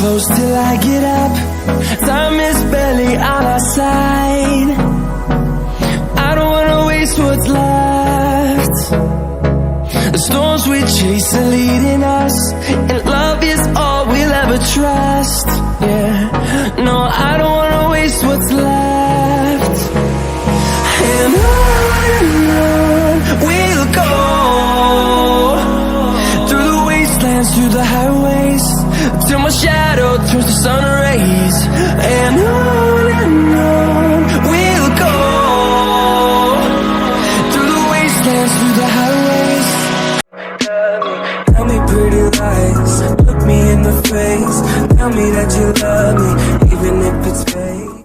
close till I get up. Time is barely on our side. I don't wanna waste what's left. The storms we chase are leading us, and love is all we'll ever trust. Yeah, no, I don't wanna waste what's left. And on we'll go, through the wastelands, through the highways, till my shadow turns to sun rays. And on we'll go, through the wastelands, through the highways. Tell me pretty lies, look me in the face, tell me that you love me, even if it's fake.